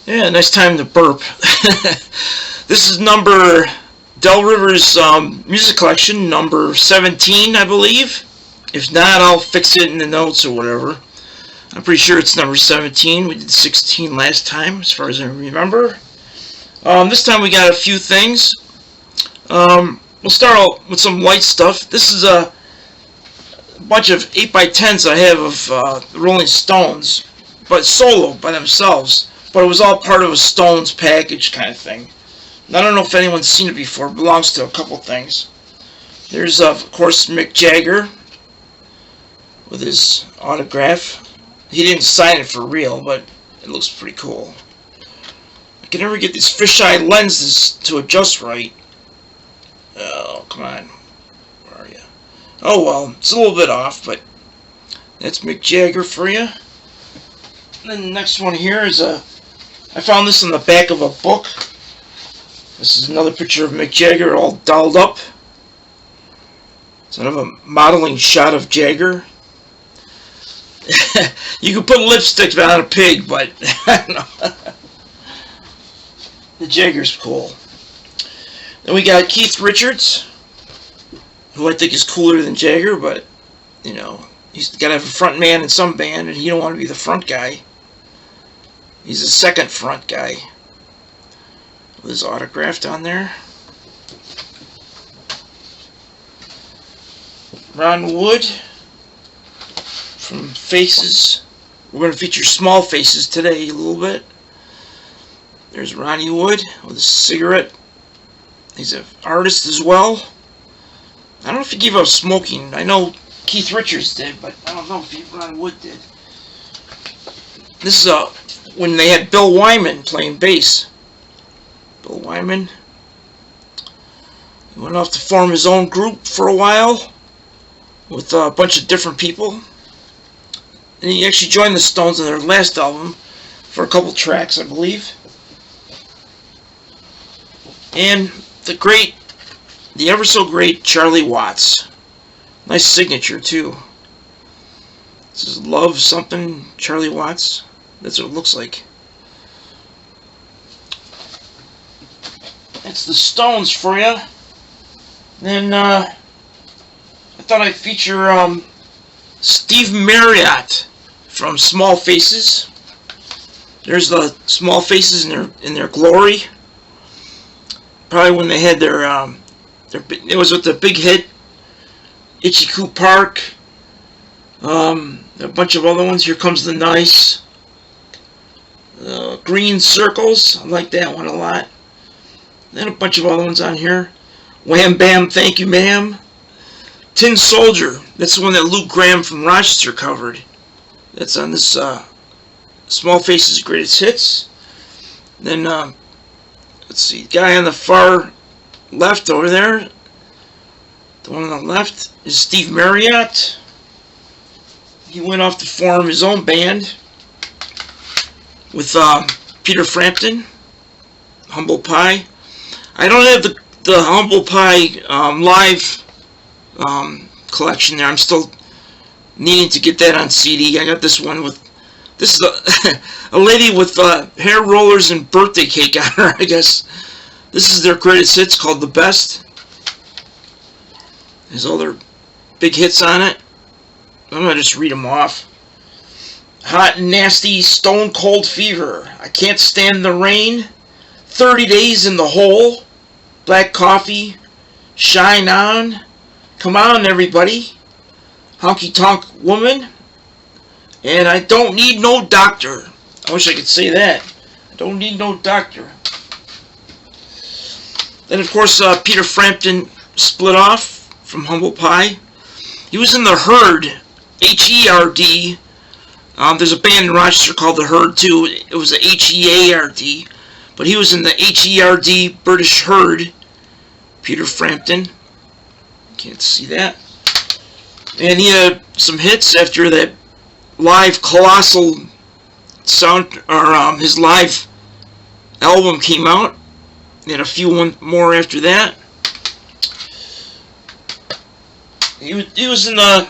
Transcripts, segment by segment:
Yeah, nice time to burp. This is number Del Rivers music collection, number 17, I believe. If not, I'll fix it in the notes or whatever. I'm pretty sure it's number 17. We did 16 last time, as far as I remember. This time we got a few things. We'll start out with some light stuff. This is a bunch of 8x10s I have of the Rolling Stones, but solo by themselves. But it was all part of a Stones package kind of thing. And I don't know if anyone's seen it before. It belongs to a couple things. There's, of course, Mick Jagger with his autograph. He didn't sign it for real, but it looks pretty cool. I can never get these fisheye lenses to adjust right. Oh, come on. Where are you? Oh, well, it's a little bit off, but that's Mick Jagger for you. And then the next one here is I found this in the back of a book. This is another picture of Mick Jagger all dolled up. It's kind of a modeling shot of Jagger. You could put lipstick on a pig, but I don't know. The Jagger's cool. Then we got Keith Richards, who I think is cooler than Jagger, but, you know, he's got to have a front man in some band, and he don't want to be the front guy. He's a second front guy. With his autograph on there. Ron Wood from Faces. We're going to feature Small Faces today a little bit. There's Ronnie Wood with a cigarette. He's an artist as well. I don't know if he gave up smoking. I know Keith Richards did, but I don't know if Ron Wood did. This is when they had Bill Wyman playing bass. Bill Wyman. He went off to form his own group for a while with a bunch of different people. And he actually joined the Stones on their last album for a couple tracks, I believe. And the ever so great Charlie Watts. Nice signature, too. This is Love something, Charlie Watts. That's what it looks like. That's the Stones for you. Then I thought I'd feature Steve Marriott from Small Faces. There's the Small Faces in their glory. Probably when they had their it was with the big hit Itchy Coo Park. A bunch of other ones. Here Comes the Nice. Green Circles. I like that one a lot. Then a bunch of other ones on here. Wham Bam, Thank You Ma'am. Tin Soldier. That's the one that Luke Graham from Rochester covered. That's on this Small Faces Greatest Hits. Then, let's see, the guy on the far left over there. The one on the left is Steve Marriott. He went off to form his own band with Peter Frampton, Humble Pie. I don't have the Humble Pie live collection there. I'm still needing to get that on CD. I got this one with, this is a lady with hair rollers and birthday cake on her, I guess. This is their greatest hits called The Best. There's all their big hits on it. I'm going to just read them off. Hot and Nasty, Stone Cold Fever, I Can't Stand the Rain, 30 Days in the Hole, Black Coffee, Shine On, Come On Everybody, Honky Tonk Woman, and I Don't Need No Doctor. I wish I could say that. I don't need no doctor. Then, of course, Peter Frampton split off from Humble Pie. He was in the Herd, H-E-R-D. There's a band in Rochester called the Herd, too. It was the H-E-A-R-D. But he was in the H-E-R-D British Herd. Peter Frampton. Can't see that. And he had some hits after that live Colossal sound, or his live album came out. He had a few more after that. He was in the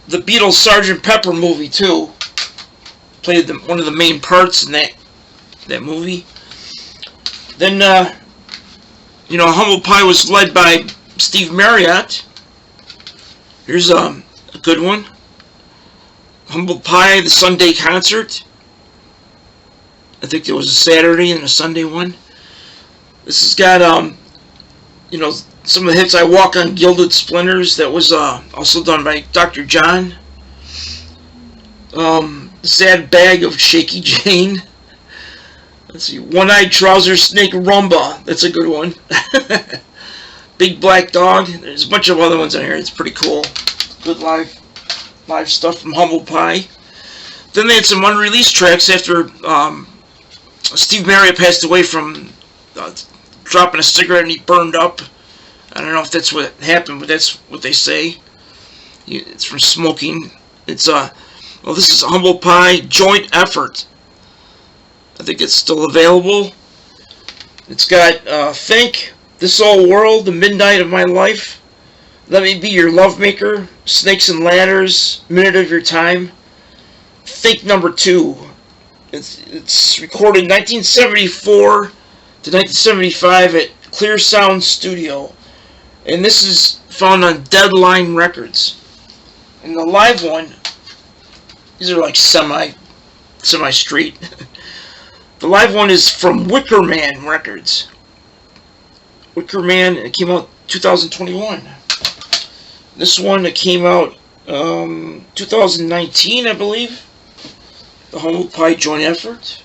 Beatles' Sgt. Pepper movie, too. Played one of the main parts in that that movie. Then, Humble Pie was led by Steve Marriott. Here's a good one. Humble Pie, the Sunday concert. I think there was a Saturday and a Sunday one. This has got, some of the hits. I Walk on Gilded Splinters. That was also done by Dr. John. Sad Bag of Shaky Jane. Let's see. One-Eyed Trouser Snake Rumba. That's a good one. Big Black Dog. There's a bunch of other ones in here. It's pretty cool. Good live stuff from Humble Pie. Then they had some unreleased tracks after Steve Marriott passed away from dropping a cigarette and he burned up. I don't know if that's what happened, but that's what they say. It's from smoking. It's this is Humble Pie Joint Effort. I think it's still available. It's got Think, This Old World, The Midnight of My Life, Let Me Be Your Lovemaker, Snakes and Ladders, Minute of Your Time, Think number 2. It's recorded 1974 to 1975 at Clear Sound Studio. And this is found on Deadline Records. And the live one, these are like semi-straight. The live one is from Wicker Man Records. Wicker Man, it came out 2021. This one, it came out 2019, I believe. The Humble Pie Joint Effort.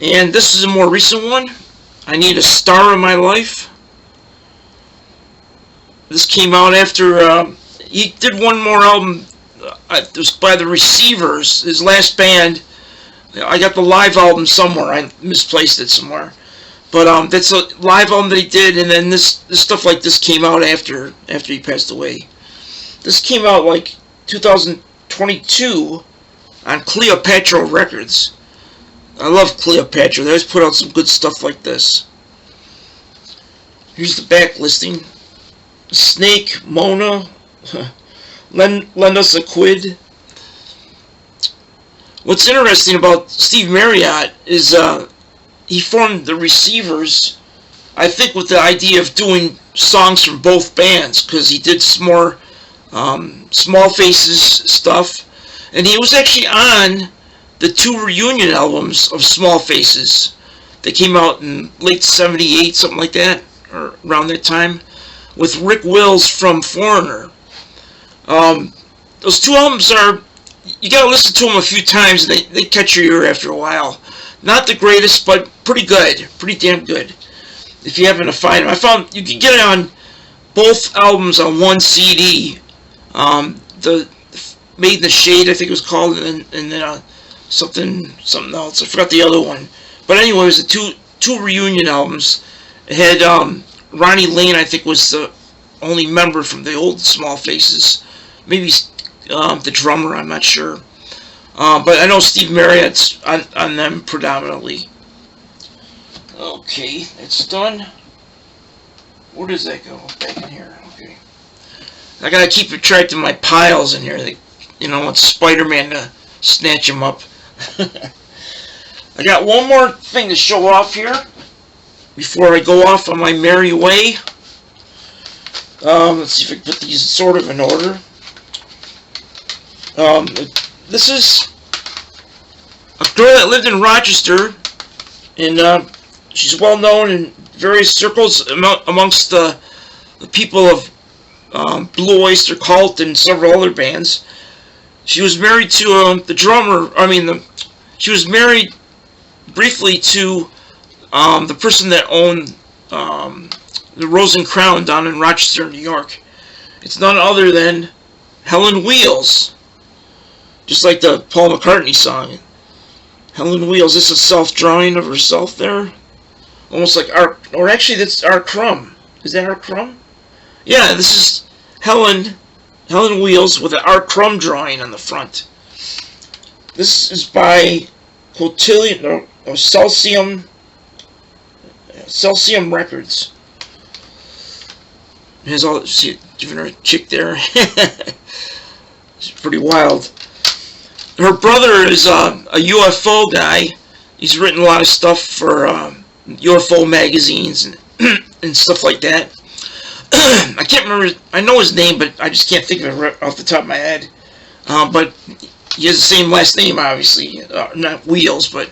And this is a more recent one. I Need a Star in My Life. This came out after he did one more album. It was by the Receivers, his last band. I got the live album somewhere. I misplaced it somewhere. But that's a live album that he did, and then this stuff like this came out after he passed away. This came out like 2022 on Cleopatra Records. I love Cleopatra. They always put out some good stuff like this. Here's the back listing. Snake, Mona, lend us a quid. What's interesting about Steve Marriott is he formed the Receivers, I think, with the idea of doing songs from both bands, because he did some more Small Faces stuff, and he was actually on the 2 reunion albums of Small Faces. They came out in late 78, something like that, or around that time, with Rick Wills from Foreigner. Those 2 albums you gotta listen to them a few times, and they catch your ear after a while. Not the greatest, but pretty good. Pretty damn good. If you happen to find them. I found you can get it on both albums on one CD. The Made in the Shade, I think it was called, and then something else. I forgot the other one. But anyway, it was the two reunion albums. It had Ronnie Lane, I think, was the only member from the old Small Faces. Maybe the drummer, I'm not sure. But I know Steve Marriott's on them predominantly. Okay, it's done. Where does that go? Back in here. Okay. I gotta keep track of my piles in here. Want Spider-Man to snatch them up. I got one more thing to show off here before I go off on my merry way. Let's see if I can put these sort of in order. This is a girl that lived in Rochester, and she's well known in various circles amongst the people of Blue Oyster Cult and several other bands. She was married to the drummer. She was married briefly to the person that owned the Rose and Crown down in Rochester, New York. It's none other than Helen Wheels. Just like the Paul McCartney song. Helen Wheels. This is a self-drawing of herself there. Almost like or actually that's R. Crumb. Is that R. Crumb? Yeah, this is Helen Wheels with an R. Crumb drawing on the front. This is by Celsium Records. There's all, see, giving her a kick there. It's pretty wild. Her brother is a UFO guy. He's written a lot of stuff for UFO magazines and and stuff like that. I can't remember. I know his name, but I just can't think of it right off the top of my head. But he has the same last name, obviously. Not Wheels, but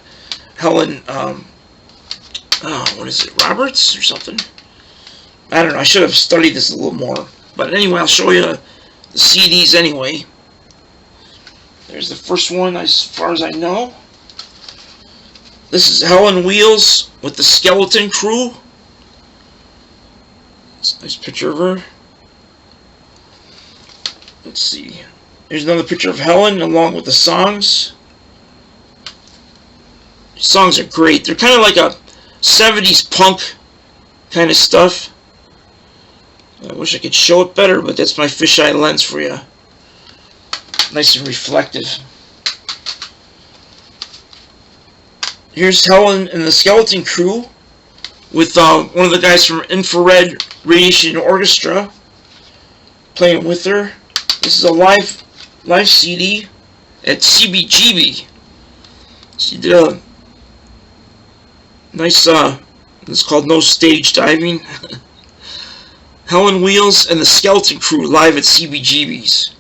Helen. What is it? Roberts or something? I don't know. I should have studied this a little more. But anyway, I'll show you the CDs anyway. There's the first one, as far as I know. This is Helen Wheels with the Skeleton Crew. It's a nice picture of her. Let's see. Here's another picture of Helen along with the songs. The songs are great. They're kind of like a 70s punk kind of stuff. I wish I could show it better, but that's my fisheye lens for you. Nice and reflective. Here's Helen and the Skeleton Crew with one of the guys from Infrared Radiation Orchestra playing with her. This is a live CD at CBGB. She did a nice, it's called No Stage Diving. Helen Wheels and the Skeleton Crew live at CBGB's.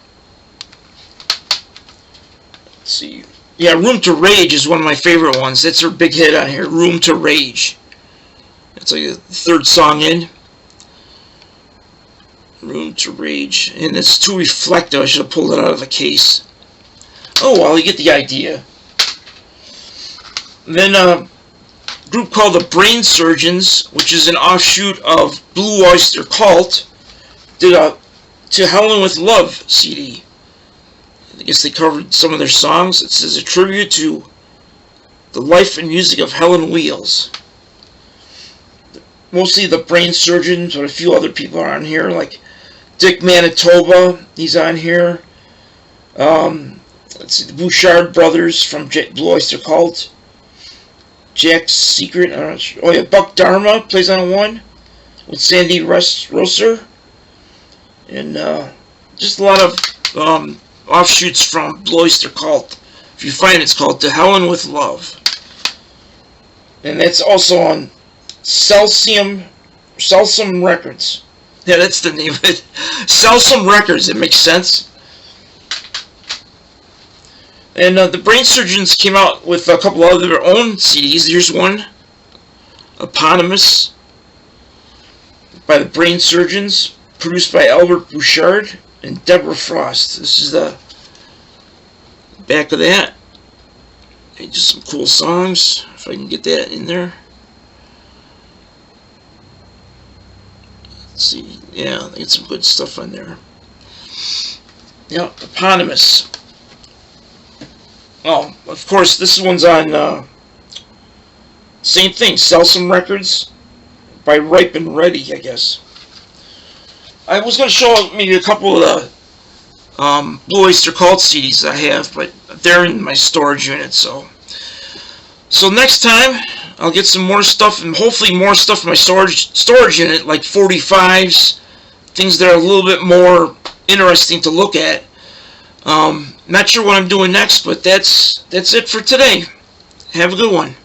Let's see. Yeah, Room to Rage is one of my favorite ones. That's her big hit on here, Room to Rage. That's like the third song in. Room to Rage. And it's too reflective. I should have pulled it out of the case. Oh, well, you get the idea. Then a group called the Brain Surgeons, which is an offshoot of Blue Oyster Cult, did a To Helen with Love CD. I guess they covered some of their songs. It says a tribute to the life and music of Helen Wheels. Mostly the Brain Surgeons, but a few other people are on here, like Dick Manitoba, he's on here. Let's see, the Bouchard brothers from Blue Oyster Cult. Jack's Secret, I'm not sure. Oh yeah, Buck Dharma plays on one with Sandy Rosser. And just a lot of offshoots from Blue Oyster Cult. If you find it, it's called To Helen with Love. And that's also on Celsum Records. Yeah, that's the name of it. Celsum Records, it makes sense. And the Brain Surgeons came out with a couple of their own CDs. Here's one, Eponymous, by the Brain Surgeons, produced by Albert Bouchard and Deborah Frost. This is the back of that. And just some cool songs, if I can get that in there. Let's see, yeah, I get some good stuff on there. Yeah, Eponymous. Oh, of course, this one's on, same thing, Celsum Records, by Ripe and Ready, I guess. I was going to show maybe a couple of the Blue Oyster Cult CDs that I have, but they're in my storage unit, so next time, I'll get some more stuff, and hopefully more stuff in my storage unit, like 45s, things that are a little bit more interesting to look at. Not sure what I'm doing next, but that's it for today. Have a good one.